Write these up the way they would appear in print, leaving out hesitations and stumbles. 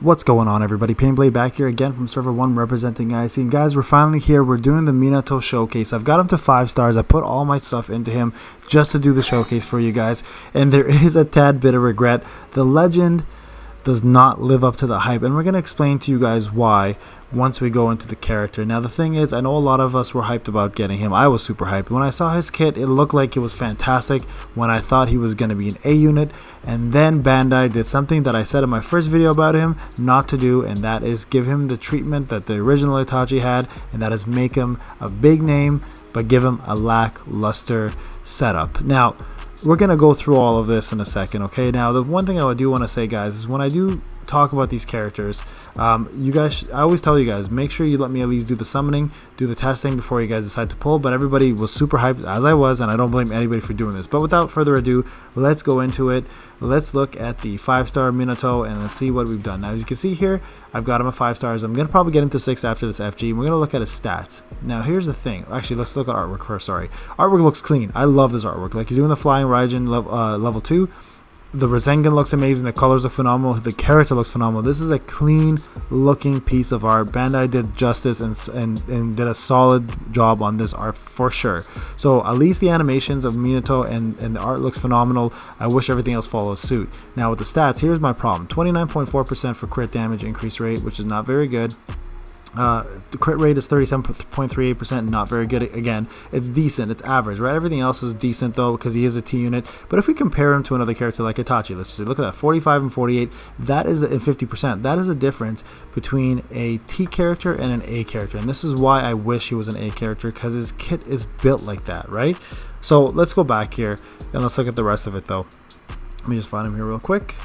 What's going on, everybody? Payneblade back here again from server 1 representing IC. And guys, we're finally here. We're doing the Minato showcase. I've got him to 5 stars. I put all my stuff into him just to do the showcase for you guys. And there is a tad bit of regret. The legend does not live up to the hype. And we're going to explain to you guys why once we go into the character. Now, the thing is, I know a lot of us were hyped about getting him. I was super hyped. When I saw his kit, it looked like it was fantastic when I thought he was going to be an A unit. And then Bandai did something that I said in my first video about him not to do, and that is give him the treatment that the original Itachi had, and that is make him a big name, but give him a lackluster setup. Now, we're going to go through all of this in a second, okay? Now, the one thing I do want to say, guys, is when I do talk about these characters, you guys, I always tell you guys, make sure you let me at least do the summoning, do the testing before you guys decide to pull. But everybody was super hyped, as I was, and I don't blame anybody for doing this. But without further ado, let's go into it. Let's look at the 5-star Minato and let's see what we've done. Now, as you can see here, I've got him at 5 stars. I'm gonna probably get into 6 after this FG. We're gonna look at his stats. Now, here's the thing. Actually, let's look at artwork first. Sorry, artwork looks clean. I love this artwork. Like, he's doing the flying Raijin level 2. The Rasengan looks amazing, the colors look phenomenal, the character looks phenomenal. This is a clean looking piece of art. Bandai did justice and did a solid job on this art for sure. So at least the animations of Minato and the art looks phenomenal. I wish everything else follows suit. Now with the stats, here's my problem. 29.4% for crit damage increase rate, which is not very good. The crit rate is 37.38%, not very good. Again, it's decent, it's average, right? Everything else is decent though, because he is a T unit. But if we compare him to another character like Itachi, let's see, look at that, 45 and 48, that is and 50%. That is a difference between a T character and an A character, and this is why I wish he was an A character, because his kit is built like that, right? So let's go back here and let's look at the rest of it though. Let me just find him here real quick.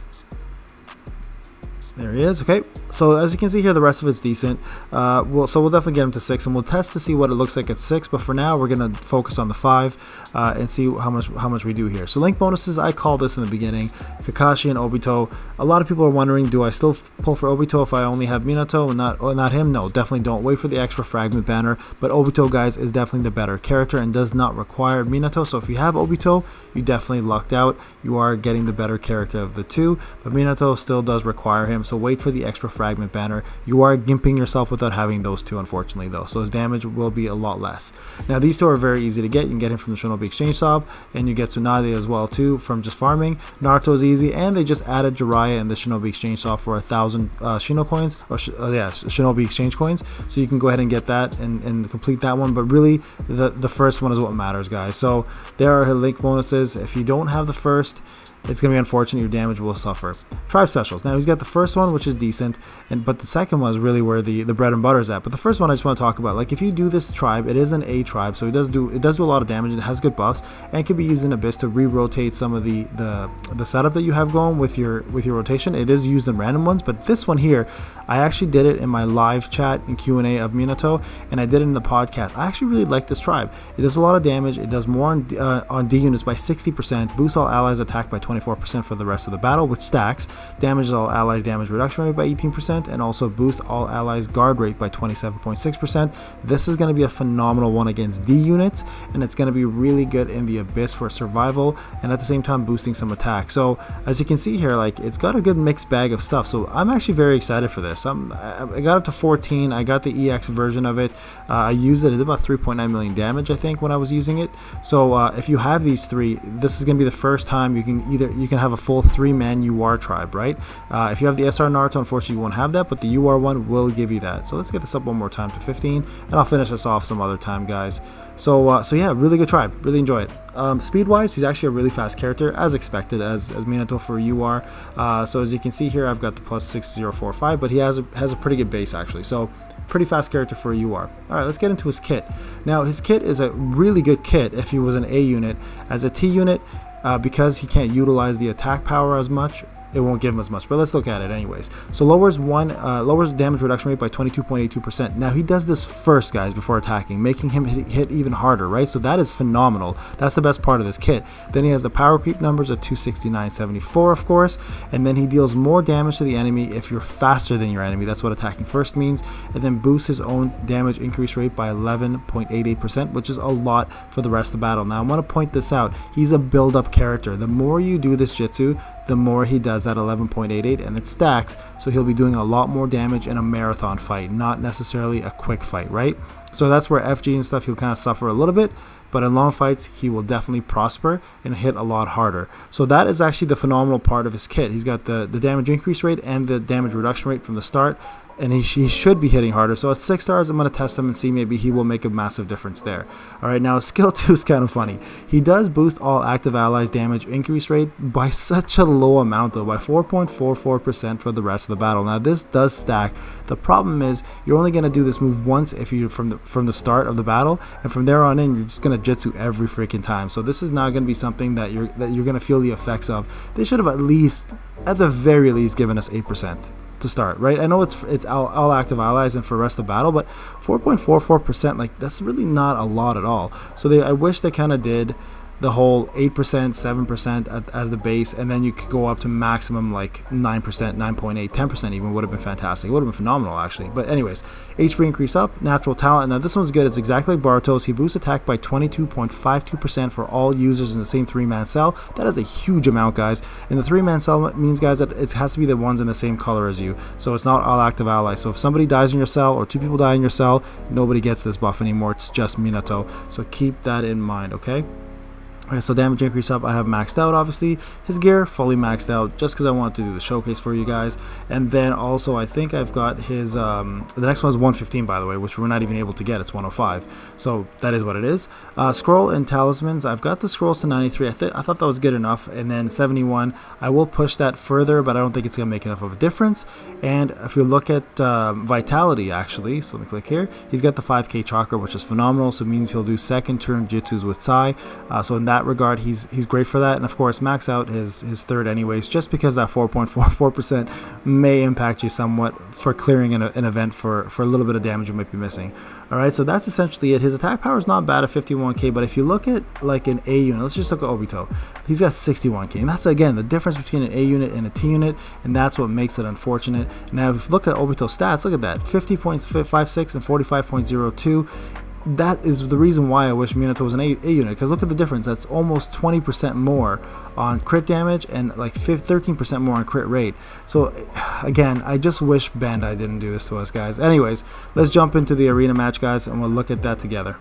There he is. Okay, so as you can see here, the rest of it's decent. We'll definitely get him to 6, and we'll test to see what it looks like at 6. But for now, we're gonna focus on the 5 and see how much we do here. So link bonuses, I called this in the beginning. Kakashi and Obito. A lot of people are wondering, do I still pull for Obito if I only have Minato and not him? No, definitely don't. Wait for the extra fragment banner. But Obito, guys, is definitely the better character and does not require Minato. So if you have Obito, you definitely lucked out. You are getting the better character of the two, but Minato still does require him. So wait for the extra fragment banner. You are gimping yourself without having those two, unfortunately, though. So his damage will be a lot less. Now, these two are very easy to get. You can get him from the Shinobi Exchange Shop, and you get Tsunade as well, too, from just farming. Naruto is easy, and they just added Jiraiya in the Shinobi Exchange Shop for 1,000 Shino coins, or Shinobi Exchange coins. So you can go ahead and get that and complete that one. But really, the first one is what matters, guys. So there are her link bonuses. If you don't have the first, it's going to be unfortunate, your damage will suffer. Tribe specials. Now he's got the first one, which is decent, but the second one is really where the bread and butter is at. But the first one I just want to talk about, like if you do this tribe, it is an A tribe, so it does do a lot of damage, and it has good buffs, and it can be used in Abyss to re-rotate some of the setup that you have going with your rotation. It is used in random ones, but this one here, I actually did it in my live chat and Q&A of Minato, and I did it in the podcast. I actually really like this tribe. It does a lot of damage. It does more on D units by 60%, boosts all allies attack by 24% for the rest of the battle, which stacks, damages all allies damage reduction rate by 18%, and also boosts all allies guard rate by 27.6%. This is going to be a phenomenal one against D units, and it's going to be really good in the Abyss for survival, and at the same time boosting some attack. So as you can see here, like it's got a good mixed bag of stuff. So I'm actually very excited for this. I got up to 14. I got the EX version of it. I used it. It did about 3.9 million damage, I think, when I was using it. So if you have these three, this is going to be the first time you can have a full 3-man UR tribe, right? If you have the SR Naruto, unfortunately you won't have that, but the UR one will give you that. So let's get this up one more time to 15, and I'll finish this off some other time, guys. So yeah, really good tribe, really enjoy it. Speed wise, he's actually a really fast character, as expected, as Minato for UR. So as you can see here, I've got the plus 6045, but he has a pretty good base actually, so pretty fast character for a UR. Alright, let's get into his kit. Now his kit is a really good kit if he was an A unit. As a T unit, because he can't utilize the attack power as much, it won't give him as much, but let's look at it anyways. So lowers damage reduction rate by 22.82%. Now he does this first, guys, before attacking, making him hit even harder, right? So that is phenomenal. That's the best part of this kit. Then he has the power creep numbers at 269.74, of course, and then he deals more damage to the enemy if you're faster than your enemy. That's what attacking first means, and then boosts his own damage increase rate by 11.88%, which is a lot for the rest of the battle. Now I want to point this out. He's a build-up character. The more you do this jutsu, the more he does that 11.88, and it stacks, so he'll be doing a lot more damage in a marathon fight, not necessarily a quick fight, right? So that's where FG and stuff, he'll kind of suffer a little bit, but in long fights, he will definitely prosper and hit a lot harder. So that is actually the phenomenal part of his kit. He's got the damage increase rate and the damage reduction rate from the start, and he should be hitting harder. So at 6 stars, I'm going to test him and see maybe he will make a massive difference there. Alright, now skill 2 is kind of funny. He does boost all active allies damage increase rate by such a low amount though, by 4.44% for the rest of the battle. Now this does stack. The problem is you're only going to do this move once if you're from the start of the battle, and from there on in you're just going to jitsu every freaking time. So this is not going to be something that you're going to feel the effects of. They should have at the very least given us 8% to start, right? I know it's all active allies and for the rest of the battle, but 4.44%, like, that's really not a lot at all. So I wish they kind of did the whole 8%, 7% as the base, and then you could go up to maximum like 9%, 9.8, 10% even would have been fantastic. It would have been phenomenal actually. But anyways, HP increase up, natural talent. Now this one's good. It's exactly like Boruto's. He boosts attack by 22.52% for all users in the same 3-man cell. That is a huge amount, guys. And the 3-man cell means, guys, that it has to be the ones in the same color as you. So it's not all active allies. So if somebody dies in your cell or 2 people die in your cell, nobody gets this buff anymore. It's just Minato. So keep that in mind, okay? Okay, so damage increase up, I have maxed out obviously. His gear, fully maxed out, just because I wanted to do the showcase for you guys. And then also I think I've got his, the next one is 115 by the way, which we're not even able to get, it's 105. So that is what it is. Scroll and talismans, I've got the scrolls to 93, I thought that was good enough. And then 71, I will push that further, but I don't think it's going to make enough of a difference. And if you look at vitality actually, so let me click here, he's got the 5k chakra, which is phenomenal, so it means he'll do second turn jutsus with Sai. So in that regard, he's great for that. And of course max out his third anyways, just because that 4.44% may impact you somewhat for clearing an event for a little bit of damage you might be missing. Alright, so that's essentially it. His attack power is not bad at 51k, but if you look at like an A unit, let's just look at Obito, he's got 61k, and that's again the difference between an A unit and a T unit, and that's what makes it unfortunate. Now if you look at Obito's stats, look at that, 50.56 and 45.02. That is the reason why I wish Minato was an A unit, because look at the difference. That's almost 20% more on crit damage and like 13% more on crit rate. So again, I just wish Bandai didn't do this to us, guys. Anyways, let's jump into the arena match, guys, and we'll look at that together.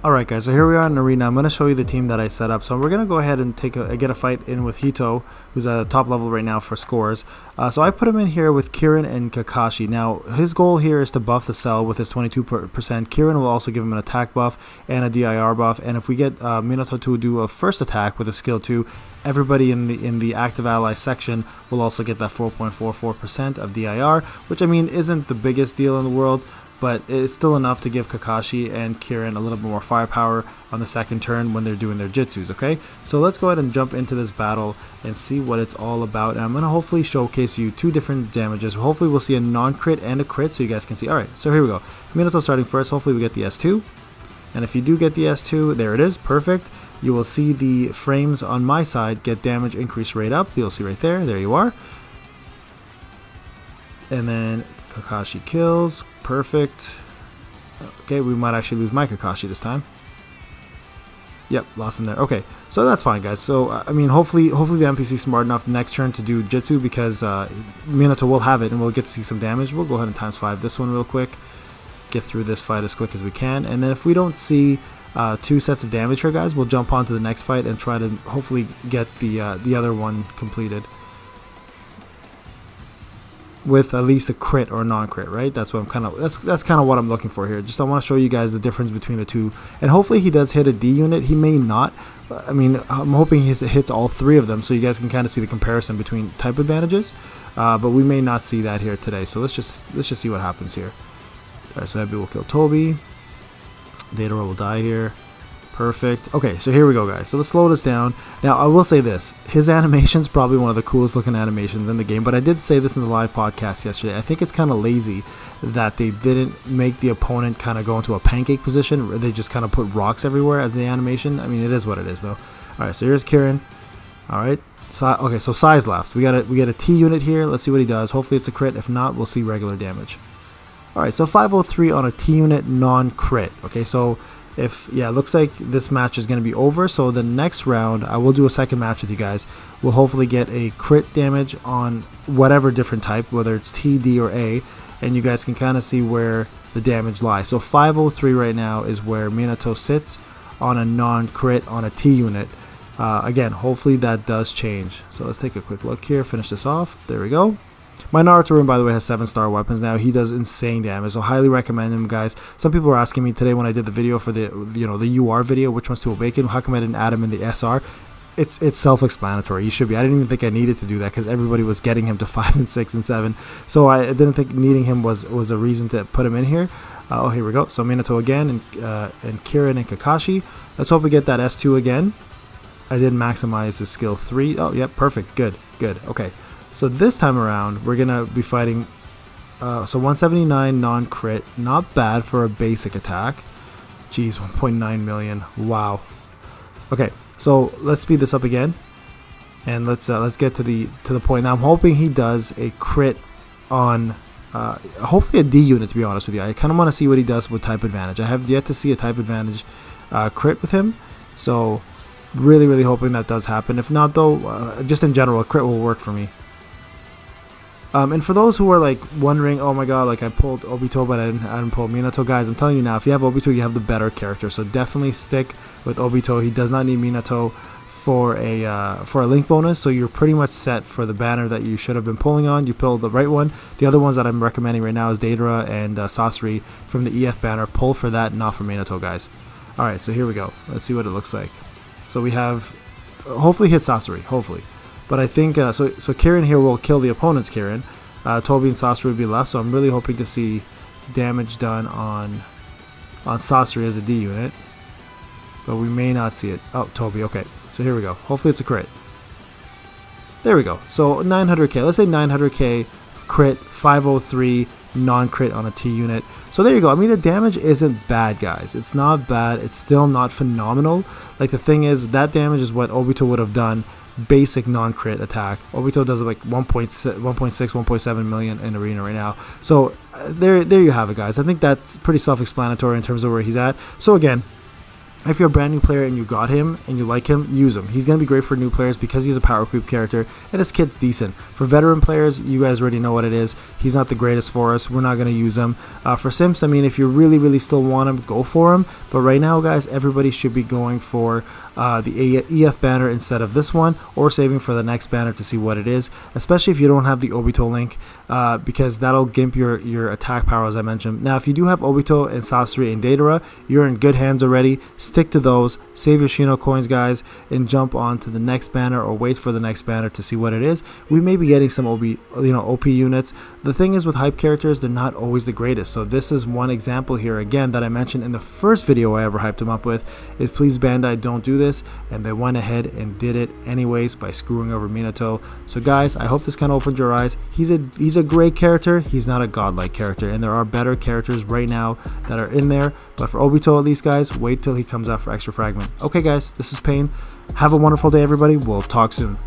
Alright guys, so here we are in arena. I'm going to show you the team that I set up. So we're going to go ahead and get a fight in with Hito, who's at top level right now for scores. So I put him in here with Kirin and Kakashi. Now his goal here is to buff the cell with his 22%. Kirin will also give him an attack buff and a DIR buff. And if we get Minato to do a first attack with a skill 2, everybody in the active ally section will also get that 4.44% of DIR, which I mean isn't the biggest deal in the world, but it's still enough to give Kakashi and Kirin a little bit more firepower on the second turn when they're doing their jutsus, okay? So let's go ahead and jump into this battle and see what it's all about. And I'm going to hopefully showcase you 2 different damages. Hopefully we'll see a non-crit and a crit so you guys can see. Alright, so here we go. Minato starting first. Hopefully we get the S2. And if you do get the S2, there it is, perfect. You will see the frames on my side get damage increase rate up. You'll see right there. There you are. And then Kakashi kills. Perfect. Okay, we might actually lose my Kakashi this time. Yep, lost him there. Okay, so that's fine, guys. So I mean, hopefully the NPC is smart enough next turn to do Jitsu, because Minato will have it and we'll get to see some damage. We'll go ahead and times 5 this one real quick. Get through this fight as quick as we can, and then if we don't see 2 sets of damage here, guys, we'll jump on to the next fight and try to hopefully get the other one completed with at least a crit or a non-crit, right? That's what I'm kind of that's kind of what I'm looking for here. Just I want to show you guys the difference between the two, and hopefully he does hit a D unit. He may not. I mean, I'm hoping he hits all 3 of them, so you guys can kind of see the comparison between type advantages. But we may not see that here today. So let's just see what happens here. All right, so Heavy will kill Toby. Dataro will die here. Perfect. Okay, so here we go, guys. So let's slow this down. Now, I will say this. His animation's probably one of the coolest looking animations in the game, but I did say this in the live podcast yesterday. I think it's kind of lazy that they didn't make the opponent kind of go into a pancake position, where they just kind of put rocks everywhere as the animation. I mean, it is what it is, though. All right, so here's Kirin. All right. Okay, so Sai's left. We got a T unit here. Let's see what he does. Hopefully it's a crit. If not, we'll see regular damage. All right, so 503 on a T unit non-crit. Okay, so Yeah, it looks like this match is going to be over. So the next round, I will do a second match with you guys. We'll hopefully get a crit damage on whatever different type, whether it's T, D, or A, and you guys can kind of see where the damage lies. So 503 right now is where Minato sits on a non-crit on a T unit. Again, hopefully that does change. So let's take a quick look here, finish this off. There we go. My Naruto room, by the way, has 7-star weapons now. He does insane damage, so highly recommend him, guys. Some people were asking me today when I did the video for the the UR video, which ones to awaken, how come I didn't add him in the SR? It's self-explanatory. You should be. I didn't even think I needed to do that because everybody was getting him to 5 and 6 and 7. So I didn't think needing him was a reason to put him in here. Oh, here we go. So Minato again, and Kirin and Kakashi. Let's hope we get that S2 again. I did maximize his skill 3. Oh, yep, perfect. Good. Okay. So this time around, we're going to be fighting, so 179 non-crit, not bad for a basic attack. Jeez, 1.9 million, wow. Okay, so let's speed this up again, and let's get to the point. Now I'm hoping he does a crit on, hopefully a D unit, to be honest with you. I kind of want to see what he does with type advantage. I have yet to see a type advantage crit with him, so really hoping that does happen. If not though, just in general, a crit will work for me. And for those who are like wondering, oh my god, like I pulled Obito but I didn't pull Minato, guys, I'm telling you now, if you have Obito, you have the better character. So definitely stick with Obito. He does not need Minato for a link bonus, so you're pretty much set for the banner that you should have been pulling on. You pulled the right one. The other ones that I'm recommending right now is Deidara and Sasori from the EF banner. Pull for that, not for Minato, guys. Alright, so here we go. Let's see what it looks like. So we have, hopefully hit Sasori, hopefully. But I think, so Kirin here will kill the opponent's Kirin. Toby and Sasori will be left, so I'm really hoping to see damage done on Sasori as a D unit. But we may not see it. Oh, Toby, okay. So here we go. Hopefully it's a crit. There we go. So 900k, let's say 900k crit, 503 non-crit on a T unit. So there you go. I mean, the damage isn't bad, guys. It's not bad. It's still not phenomenal. Like, the thing is, that damage is what Obito would have done basic non-crit attack. Obito does like 1.7 million in arena right now. So there you have it, guys. I think that's pretty self-explanatory in terms of where he's at. So again, if you're a brand new player and you got him and you like him, use him. He's going to be great for new players because he's a power creep character and his kit's decent. For veteran players, you guys already know what it is. He's not the greatest for us. We're not going to use him. For simps, I mean, if you really still want him, go for him. But right now, guys, everybody should be going for the EF banner instead of this one, or saving for the next banner to see what it is, especially if you don't have the Obito link, because that'll gimp your attack power, as I mentioned. Now, if you do have Obito and Sasori and Deidara, you're in good hands already. Stick to those, save your Shino coins, guys, and jump on to the next banner, or wait for the next banner to see what it is. We may be getting some OP units. The thing is, with hype characters, they're not always the greatest. So this is one example here, again, that I mentioned in the first video I ever hyped him up with, is please Bandai, don't do this. And they went ahead and did it anyways by screwing over Minato. So guys, I hope this kind of opened your eyes. He's a great character. He's not a godlike character, and there are better characters right now that are in there. But for Obito, at least, guys, wait till he comes out for extra fragment. Okay, guys, this is Payne. Have a wonderful day, everybody. We'll talk soon.